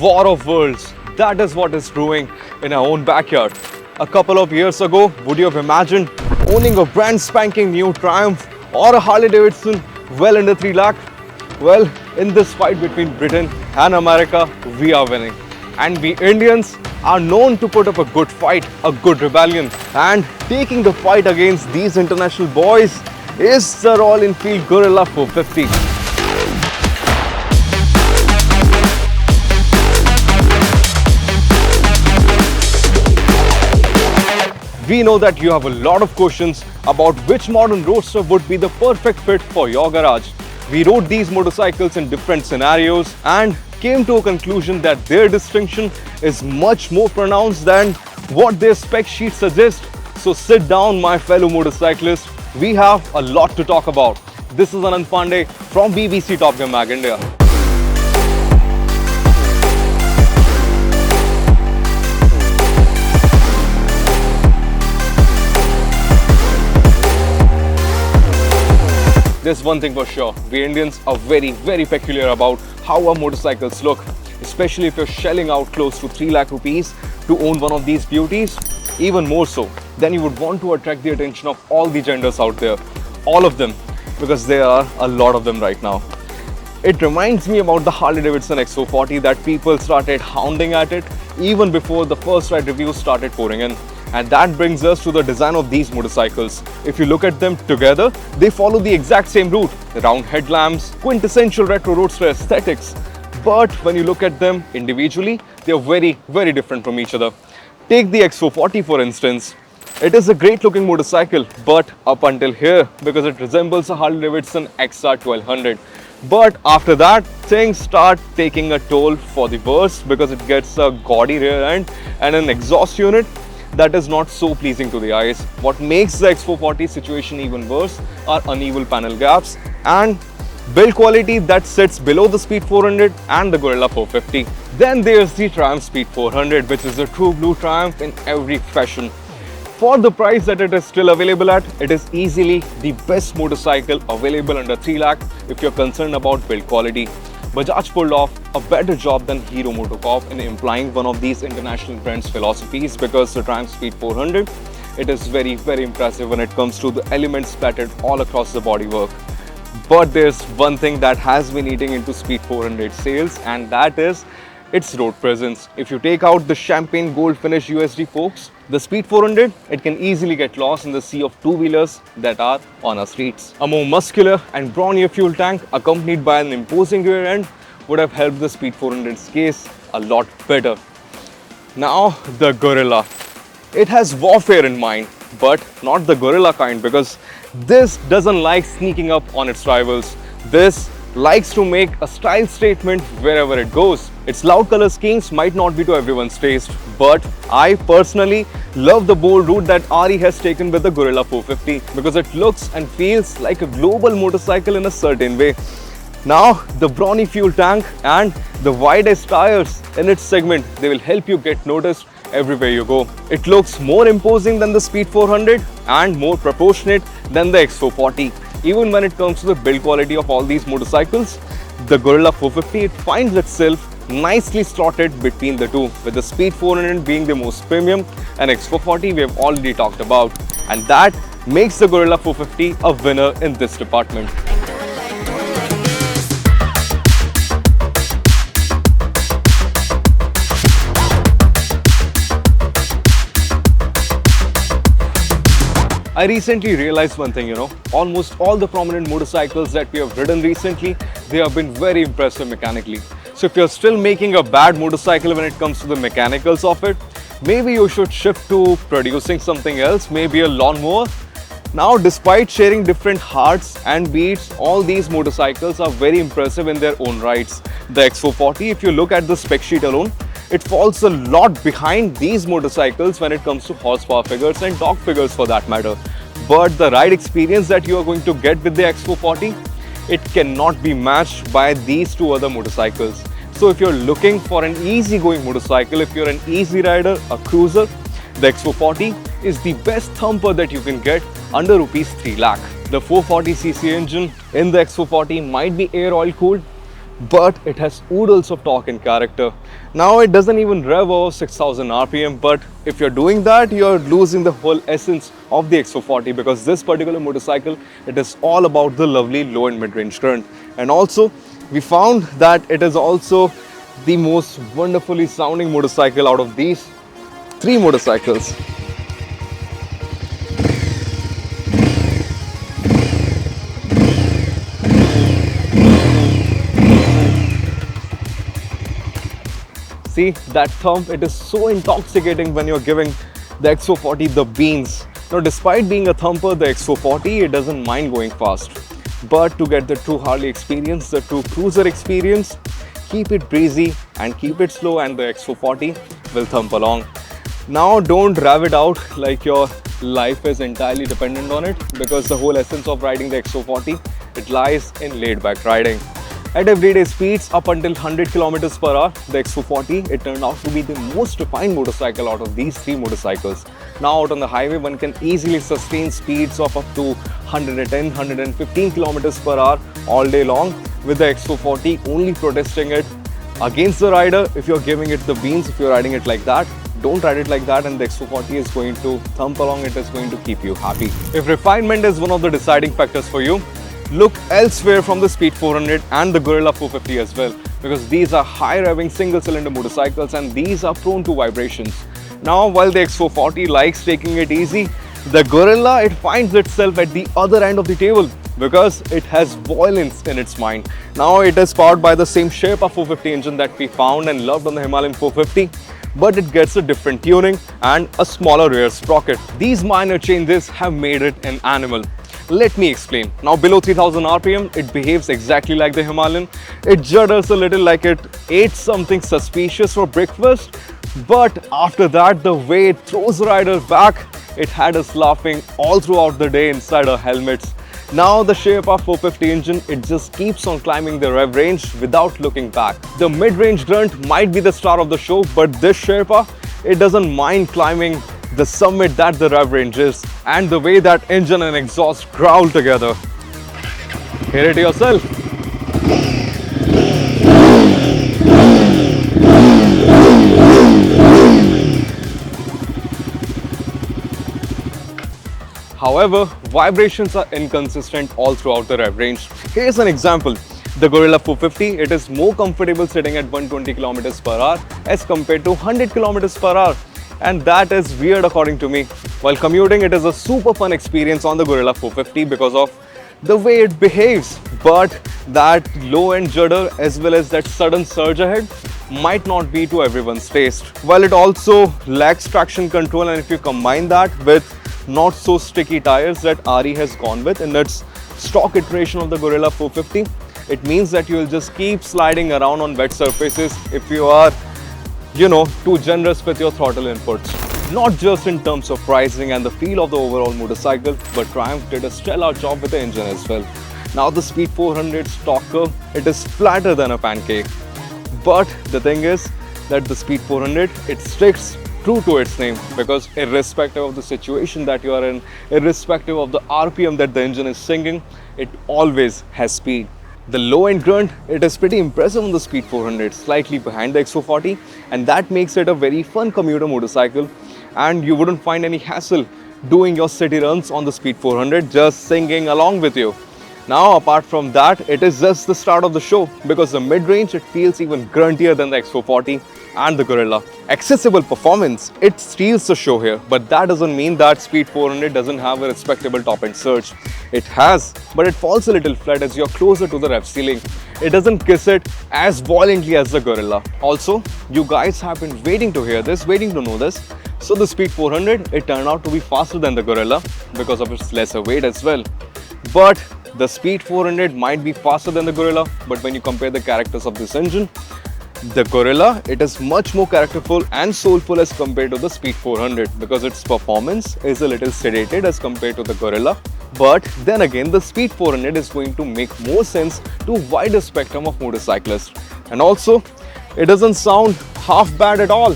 War of worlds. That is what it's doing in our own backyard. A couple of years ago, would you have imagined owning a brand spanking new Triumph or a Harley Davidson well under 3 lakh? Well, in this fight between Britain and America, we are winning. And we Indians are known to put up a good fight, a good rebellion. And taking the fight against these international boys is the Royal Enfield Guerrilla 450. We know that you have a lot of questions about which modern roadster would be the perfect fit for your garage. We rode these motorcycles in different scenarios and came to a conclusion that their distinction is much more pronounced than what their spec sheet suggests. So sit down, my fellow motorcyclists. We have a lot to talk about. This is Anand Pandey from BBC Top Gear Mag India. There's one thing for sure, we Indians are very peculiar about how our motorcycles look, especially if you're shelling out close to 3 lakh rupees to own one of these beauties. Even more so, then you would want to attract the attention of all the genders out there, all of them, because there are a lot of them right now. It reminds me about the Harley Davidson X440 that people started hounding at it even before the first ride reviews started pouring in. And that brings us to the design of these motorcycles. If you look at them together, they follow the exact same route. Round headlamps, quintessential retro roadster aesthetics. But when you look at them individually, they are very different from each other. Take the X440 for instance. It is a great looking motorcycle, but up until here, because it resembles a Harley Davidson XR 1200. But after that, things start taking a toll for the worse because it gets a gaudy rear end and an exhaust unit that is not so pleasing to the eyes. What makes the X440 situation even worse are uneven panel gaps and build quality that sits below the Speed 400 and the Guerrilla 450. Then there's the Triumph Speed 400, which is a true blue Triumph in every fashion. For the price that it is still available at, it is easily the best motorcycle available under 3 lakh if you're concerned about build quality. Bajaj pulled off a better job than Hero MotoCorp in implying one of these international brands' philosophies, because the Triumph Speed 400, it is very impressive when it comes to the elements splattered all across the bodywork. But there's one thing that has been eating into Speed 400 sales, and that is its road presence. If you take out the champagne gold finish USD forks, the Speed 400, it can easily get lost in the sea of two-wheelers that are on our streets. A more muscular and brawnier fuel tank accompanied by an imposing rear end would have helped the Speed 400's case a lot better. Now the Guerrilla. It has warfare in mind, but not the Guerrilla kind, because this doesn't like sneaking up on its rivals. This likes to make a style statement wherever it goes. Its loud color schemes might not be to everyone's taste, but I personally love the bold route that RE has taken with the Guerrilla 450, because it looks and feels like a global motorcycle in a certain way. Now, the brawny fuel tank and the widest tires in its segment, they will help you get noticed everywhere you go. It looks more imposing than the Speed 400 and more proportionate than the X440. Even when it comes to the build quality of all these motorcycles, the Guerrilla 450, it finds itself nicely slotted between the two, with the Speed 400 being the most premium and X440 we have already talked about. And that makes the Guerrilla 450 a winner in this department. I recently realized one thing, almost all the prominent motorcycles that we have ridden recently, they have been very impressive mechanically. So if you're still making a bad motorcycle when it comes to the mechanicals of it, maybe you should shift to producing something else, maybe a lawnmower. Now, despite sharing different hearts and beats, all these motorcycles are very impressive in their own rights. The X440, if you look at the spec sheet alone, it falls a lot behind these motorcycles when it comes to horsepower figures and torque figures for that matter. But the ride experience that you are going to get with the X440, it cannot be matched by these two other motorcycles. So if you're looking for an easy-going motorcycle, if you're an easy rider, a cruiser, the X440 is the best thumper that you can get under rupees 3 lakh. The 440cc engine in the X440 might be air oil cooled, but it has oodles of torque and character. Now it doesn't even rev over 6000 RPM, but if you're doing that, you're losing the whole essence of the X440, because this particular motorcycle, it is all about the lovely low and mid-range grunt. And also, we found that it is also the most wonderfully sounding motorcycle out of these three motorcycles. See that thump, it is so intoxicating when you're giving the X440 the beans. Now, despite being a thumper, the X440, it doesn't mind going fast. But to get the true Harley experience, the true cruiser experience, keep it breezy and keep it slow, and the X440 will thump along. Now, don't rev it out like your life is entirely dependent on it, because the whole essence of riding the X440, it lies in laid-back riding. At everyday speeds up until 100 kilometers per hour, the X440, it turned out to be the most refined motorcycle out of these three motorcycles. Now out on the highway, one can easily sustain speeds of up to 110, 115 kilometers per hour all day long, with the X440 only protesting it against the rider. If you're giving it the beans, if you're riding it like that, don't ride it like that, and the X440 is going to thump along, it is going to keep you happy. If refinement is one of the deciding factors for you, look elsewhere from the Speed 400 and the Guerrilla 450 as well, because these are high revving single cylinder motorcycles and these are prone to vibrations. Now, while the X440 likes taking it easy, the Guerrilla, it finds itself at the other end of the table because it has violence in its mind. Now, it is powered by the same Sherpa 450 engine that we found and loved on the Himalayan 450, but it gets a different tuning and a smaller rear sprocket. These minor changes have made it an animal. Let me explain. Now, below 3000 RPM, it behaves exactly like the Himalayan. It judders a little like it ate something suspicious for breakfast. But after that, the way it throws the rider back, it had us laughing all throughout the day inside our helmets. Now, the Sherpa 450 engine, it just keeps on climbing the rev range without looking back. The mid-range grunt might be the star of the show, but this Sherpa, it doesn't mind climbing the summit that the rev range is, and the way that engine and exhaust growl together. Hear it yourself. However, vibrations are inconsistent all throughout the rev range. Here's an example. The Guerrilla 450, it is more comfortable sitting at 120 kilometers per hour as compared to 100 kilometers per hour. And that is weird according to me. While commuting, it is a super fun experience on the Guerrilla 450 because of the way it behaves. But that low-end judder as well as that sudden surge ahead might not be to everyone's taste. While it also lacks traction control, and if you combine that with not so sticky tires that RE has gone with in its stock iteration of the Guerrilla 450, it means that you will just keep sliding around on wet surfaces if you are too generous with your throttle inputs. Not just in terms of pricing and the feel of the overall motorcycle, but Triumph did a stellar job with the engine as well. Now, the Speed 400 stock curve, it is flatter than a pancake. But the thing is that the Speed 400, it sticks true to its name, because irrespective of the situation that you are in, irrespective of the RPM that the engine is singing, it always has speed. The low-end grunt, it is pretty impressive on the Speed 400, slightly behind the X440, and that makes it a very fun commuter motorcycle, and you wouldn't find any hassle doing your city runs on the Speed 400 just singing along with you. Now, apart from that, it is just the start of the show, because the mid-range, it feels even gruntier than the X440 and the Guerrilla. Accessible performance, it steals the show here, but that doesn't mean that Speed 400 doesn't have a respectable top-end surge. It has, but it falls a little flat as you're closer to the rev ceiling. It doesn't kiss it as violently as the Guerrilla. Also, you guys have been waiting to hear this, waiting to know this. So the Speed 400, it turned out to be faster than the Guerrilla because of its lesser weight as well. But the Speed 400 might be faster than the Guerrilla, but when you compare the characters of this engine, the Guerrilla, it is much more characterful and soulful as compared to the Speed 400, because its performance is a little sedated as compared to the Guerrilla. But then again, the Speed 400 is going to make more sense to a wider spectrum of motorcyclists. And also, it doesn't sound half bad at all.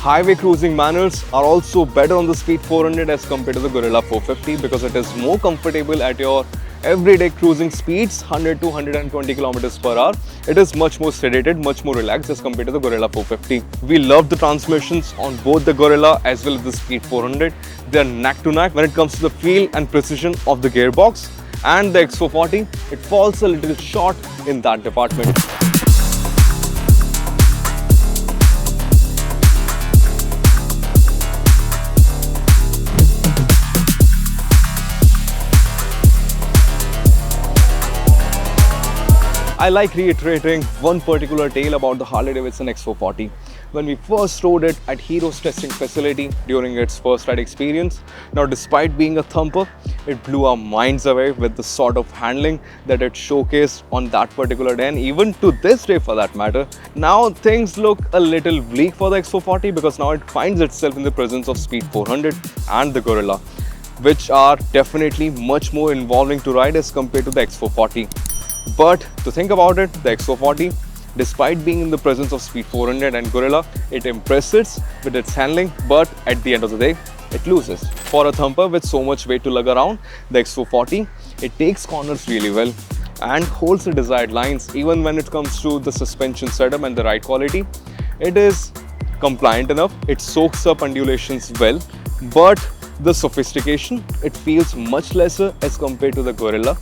Highway cruising manners are also better on the Speed 400 as compared to the Guerrilla 450 because it is more comfortable at your everyday cruising speeds, 100 to 120 kilometers per hour. It is much more sedated, much more relaxed as compared to the Guerrilla 450. We love the transmissions on both the Guerrilla as well as the Speed 400. They are neck to neck when it comes to the feel and precision of the gearbox. And the X440, it falls a little short in that department. I like reiterating one particular tale about the Harley-Davidson X440. When we first rode it at Hero's testing facility during its first ride experience, now despite being a thumper, it blew our minds away with the sort of handling that it showcased on that particular day, and even to this day for that matter. Now things look a little bleak for the X440 because now it finds itself in the presence of Speed 400 and the Guerrilla, which are definitely much more involving to ride as compared to the X440. But to think about it, the X440, despite being in the presence of Speed 400 and Guerrilla, it impresses with its handling, but at the end of the day, it loses. For a thumper with so much weight to lug around, the X440, it takes corners really well and holds the desired lines. Even when it comes to the suspension setup and the ride quality, it is compliant enough. It soaks up undulations well, but the sophistication, it feels much lesser as compared to the Guerrilla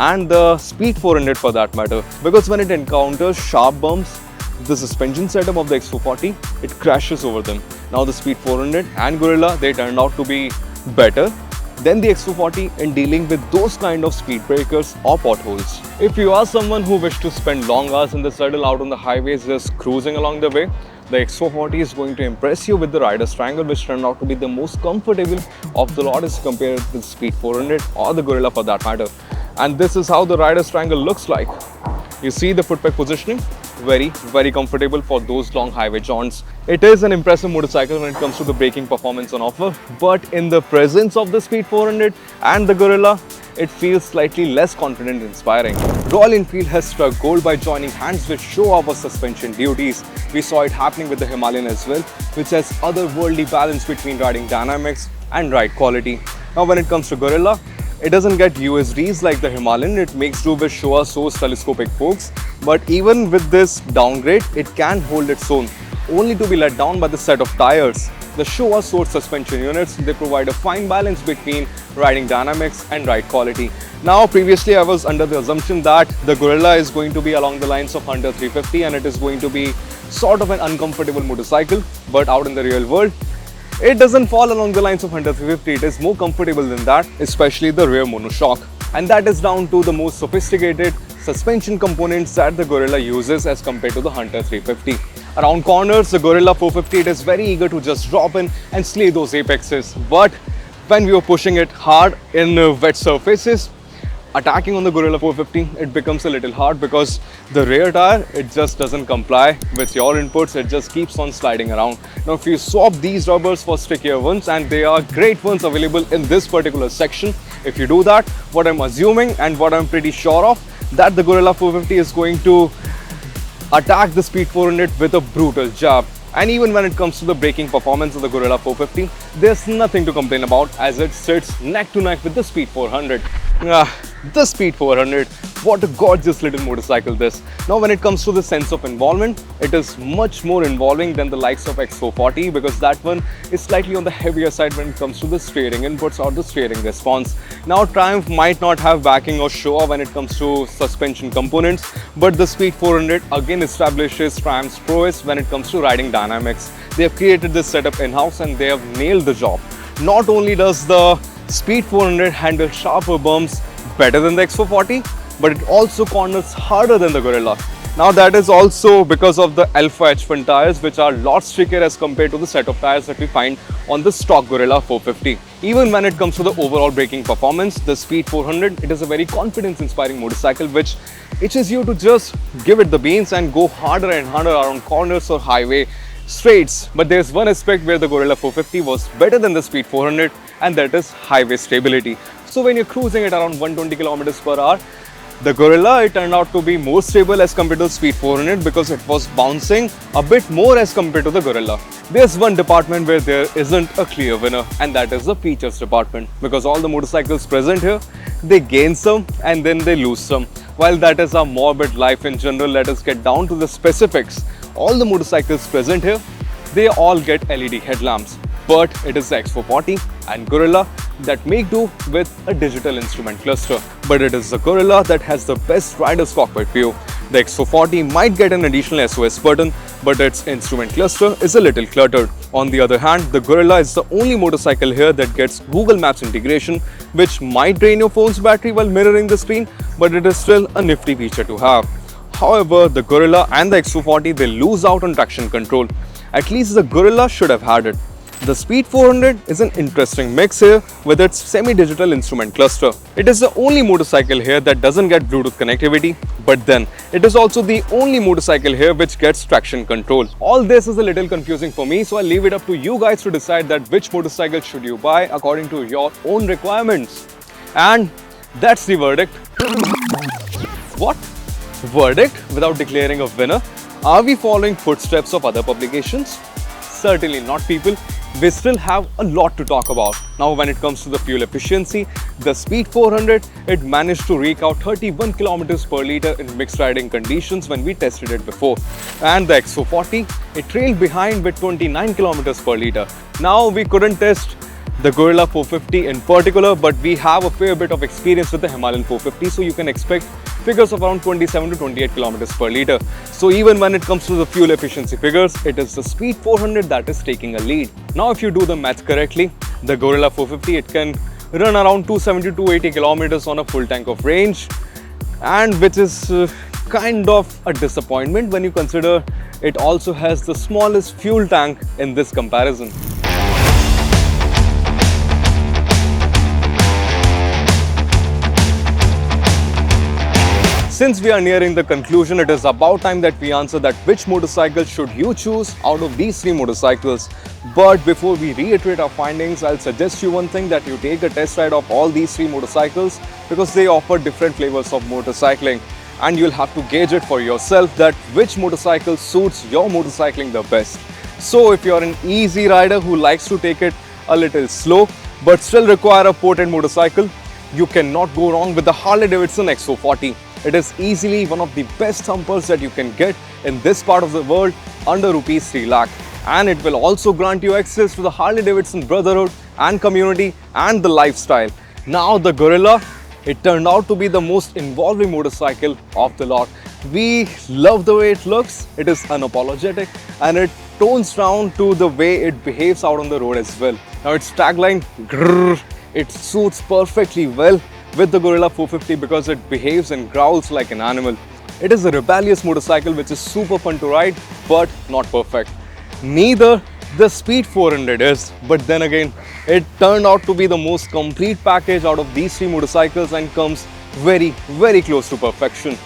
and the Speed 400 for that matter, because when it encounters sharp bumps, the suspension setup of the X440, it crashes over them. Now the Speed 400 and Guerrilla, they turned out to be better than the X440 in dealing with those kind of speed breakers or potholes. If you are someone who wishes to spend long hours in the saddle out on the highways just cruising along the way, the X440 is going to impress you with the rider's triangle, which turned out to be the most comfortable of the lot as compared to the Speed 400 or the Guerrilla for that matter. And this is how the rider's triangle looks like. You see the foot peg positioning, very comfortable for those long highway jaunts. It is an impressive motorcycle when it comes to the braking performance on offer, but in the presence of the Speed 400 and the Guerrilla, it feels slightly less confident and inspiring. Royal Enfield has struck gold by joining hands with show off suspension duties. We saw it happening with the Himalayan as well, which has otherworldly balance between riding dynamics and ride quality. Now when it comes to Guerrilla, it doesn't get USDs like the Himalayan. It makes do with Showa Source telescopic forks, but even with this downgrade, it can hold its own, only to be let down by the set of tires. The Showa Source suspension units, they provide a fine balance between riding dynamics and ride quality. Now previously I was under the assumption that the Guerrilla is going to be along the lines of Hunter 350 and it is going to be sort of an uncomfortable motorcycle, but out in the real world, it doesn't fall along the lines of Hunter 350, it is more comfortable than that, especially the rear monoshock. And that is down to the most sophisticated suspension components that the Guerrilla uses as compared to the Hunter 350. Around corners, the Guerrilla 450, it is very eager to just drop in and slay those apexes. But when we were pushing it hard in wet surfaces, attacking on the Guerrilla 450, it becomes a little hard because the rear tire, it just doesn't comply with your inputs, it just keeps on sliding around. Now if you swap these rubbers for stickier ones, and they are great ones available in this particular section, if you do that, what I'm assuming and what I'm pretty sure of, that the Guerrilla 450 is going to attack the Speed 400 with a brutal jab. And even when it comes to the braking performance of the Guerrilla 450, there's nothing to complain about as it sits neck to neck with the Speed 400. The Speed 400, what a gorgeous little motorcycle this. Now when it comes to the sense of involvement, it is much more involving than the likes of X440 because that one is slightly on the heavier side when it comes to the steering inputs or the steering response. Now Triumph might not have backing or show when it comes to suspension components, but the Speed 400 again establishes Triumph's prowess when it comes to riding dynamics. They have created this setup in-house and they have nailed the job. Not only does the Speed 400 handle sharper bumps better than the X440, but it also corners harder than the Guerrilla. Now that is also because of the Alpha H1 tires, which are lots trickier as compared to the set of tires that we find on the stock Guerrilla 450. Even when it comes to the overall braking performance, the Speed 400, it is a very confidence-inspiring motorcycle which itches you to just give it the beans and go harder and harder around corners or highway straights. But there's one aspect where the Guerrilla 450 was better than the Speed 400, and that is highway stability. So when you're cruising at around 120 kilometers per hour, The Guerrilla, it turned out to be more stable as compared to the Speed 400 because it was bouncing a bit more as compared to the Guerrilla. There's one department where there isn't a clear winner, and that is the features department, because all the motorcycles present here, they gain some and then they lose some. While that is our morbid life in general, let us get down to the specifics. All the motorcycles present here, they all get LED headlamps, but it is the X440 and Guerrilla that make do with a digital instrument cluster. But it is the Guerrilla that has the best rider's cockpit view. The X440 might get an additional SOS button, but its instrument cluster is a little cluttered. On the other hand, the Guerrilla is the only motorcycle here that gets Google Maps integration, which might drain your phone's battery while mirroring the screen, but it is still a nifty feature to have. However, the Guerrilla and the X440, they lose out on traction control. At least the Guerrilla should have had it. The Speed 400 is an interesting mix here with its semi-digital instrument cluster. It is the only motorcycle here that doesn't get Bluetooth connectivity, but then it is also the only motorcycle here which gets traction control. All this is a little confusing for me, so I'll leave it up to you guys to decide that which motorcycle should you buy according to your own requirements. And that's the verdict. What? Verdict without declaring a winner? Are we following footsteps of other publications? Certainly not, people. We still have a lot to talk about. Now, when it comes to the fuel efficiency, the Speed 400, it managed to rake out 31 km per litre in mixed riding conditions when we tested it before. And the X440, it trailed behind with 29 km per litre. Now, we couldn't test the Guerrilla 450 in particular, but we have a fair bit of experience with the Himalayan 450, so you can expect figures of around 27 to 28 km per litre. So even when it comes to the fuel efficiency figures, it is the Speed 400 that is taking a lead. Now if you do the math correctly, the Guerrilla 450, it can run around 270 to 280 km on a full tank of range, and which is kind of a disappointment when you consider it also has the smallest fuel tank in this comparison. Since we are nearing the conclusion, it is about time that we answer that which motorcycle should you choose out of these three motorcycles. But before we reiterate our findings, I'll suggest you one thing, that you take a test ride of all these three motorcycles, because they offer different flavors of motorcycling, and you'll have to gauge it for yourself that which motorcycle suits your motorcycling the best. So if you're an easy rider who likes to take it a little slow but still require a potent motorcycle, you cannot go wrong with the Harley Davidson X440. It is easily one of the best thumpers that you can get in this part of the world under Rs 3 lakh. And it will also grant you access to the Harley Davidson brotherhood and community and the lifestyle. Now the Guerrilla, it turned out to be the most involving motorcycle of the lot. We love the way it looks, it is unapologetic, and it tones down to the way it behaves out on the road as well. Now its tagline, grrr, it suits perfectly well with the Guerrilla 450 because it behaves and growls like an animal. It is a rebellious motorcycle which is super fun to ride, but not perfect. Neither the Speed 400 is, but then again, it turned out to be the most complete package out of these three motorcycles and comes very, very close to perfection.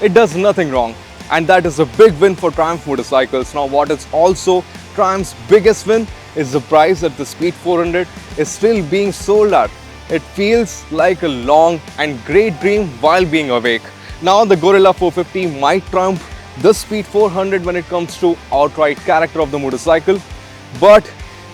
It does nothing wrong, and that is a big win for Triumph motorcycles. Now what is also Triumph's biggest win is the price that the Speed 400 is still being sold at. It feels like a long and great dream while being awake. Now the Guerrilla 450 might trump the Speed 400 when it comes to outright character of the motorcycle, but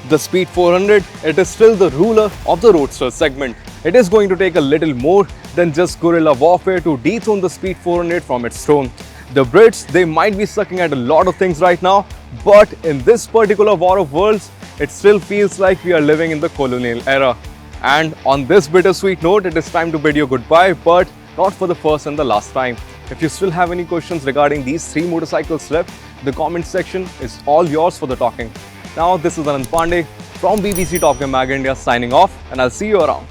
the Speed 400, it is still the ruler of the roadster segment. It is going to take a little more than just guerrilla warfare to dethrone the Speed 400 from its throne. The Brits, they might be sucking at a lot of things right now, but in this particular war of worlds, it still feels like we are living in the colonial era. And on this bittersweet note, it is time to bid you goodbye, but not for the first and the last time. If you still have any questions regarding these three motorcycles left, the comment section is all yours for the talking. Now, this is Anand Pandey from BBC Top Gear Mag India signing off, and I'll see you around.